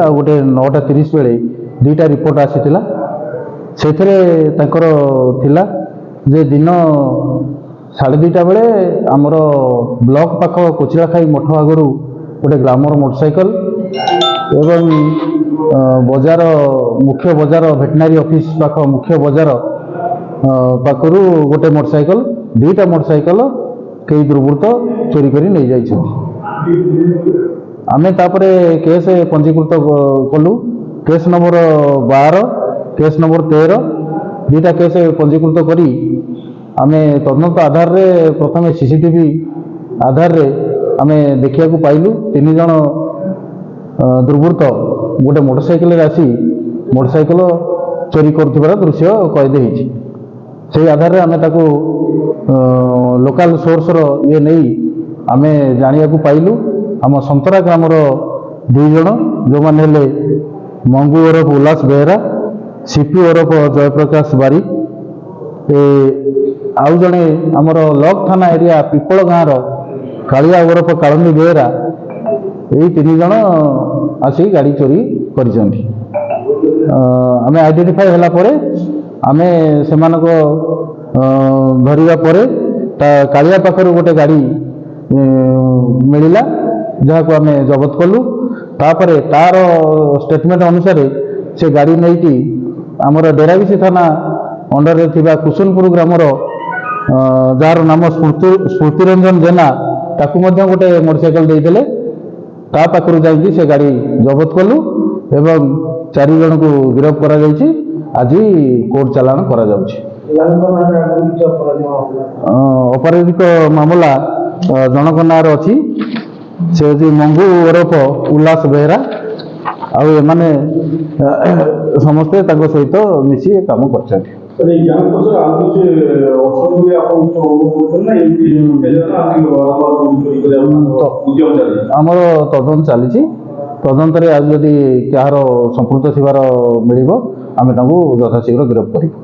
ଆଉ ଗୋଟେ 9:30 बेले दुईटा रिपोर्ट आसीथिला सेथिरे तांकर थिला जे दिन 2:30 बेले आमर ब्लॉक पाख कोचिलाखाई मठ आगरू गोटे ग्रामर मोटरसाइकल एवं बजार मुख्य बजार भेटनारी ऑफिस पाख मुख्य बजार पाखरु गोटे मोटरसाइकल दुईटा मोटरसाइकल कई दुर्वृत्त चोरी करी नहीं जाइछथि। आमे तापरे केस पंजीकृत कलु केस नंबर 12 केस नंबर 13 दुईटा केस पंजीकृत करी आमे तदंत आधार रे प्रथम सीसीटीवी आधार रे आमे देखिया को पाइलु 3 जण दुर्वृत्त गोटे मोटरसाइकल रे आसी मोटरसाइकल चोरी करथिबार दृश्य कैद होईछि। से आधार रे आमे ताको लोकल सोर्स रो ये नहीं आमे जानिया को पाइलु आम संतरा ग्रामर 2 जण जो माने हेले मंगू ओरफ उल्लास बेहरा सीपी ओरफ जयप्रकाश बारी आउ जड़े आमर लक थाना एरिया पिपल गाँव कालिया ओरफ कालनी बेहरा यही 3 जण आसी गाड़ी चोरी करिसेंती। आमे आइडेंटिफाई होला परे आमे सेमानक धरिया परे कालिया पाखर गोटे गाड़ी मिलिला जहाँ को आमे जबत कलु तापरे तार स्टेटमेंट अनुसार से गाड़ी नहीं आमर डेराविसी थाना अंडर रे थिबा कुसुनपुर ग्रामर जार नाम स्फूर्तिरंजन जेना ताकू मध्य गोटे मोटरसाइकल देइदेले ता पाखरु जाई से गाड़ी जबत कलु एवं 4 जन को गिरफ्त करा जायछि। आज कोर्ट चालान करा जाउछि। अपराधिक मामला जनक नार अछि से जी मंगू ओरफ उल्लास बेहरा आउ एमाने समस्ते ताको सहित मिसी काम करछथि। आमर तदंत चली तदंत आज जदि क्या संपृक्त थिबार मिलिबो आमे तांको यथाशीघ्र गिरफ्त करिबो।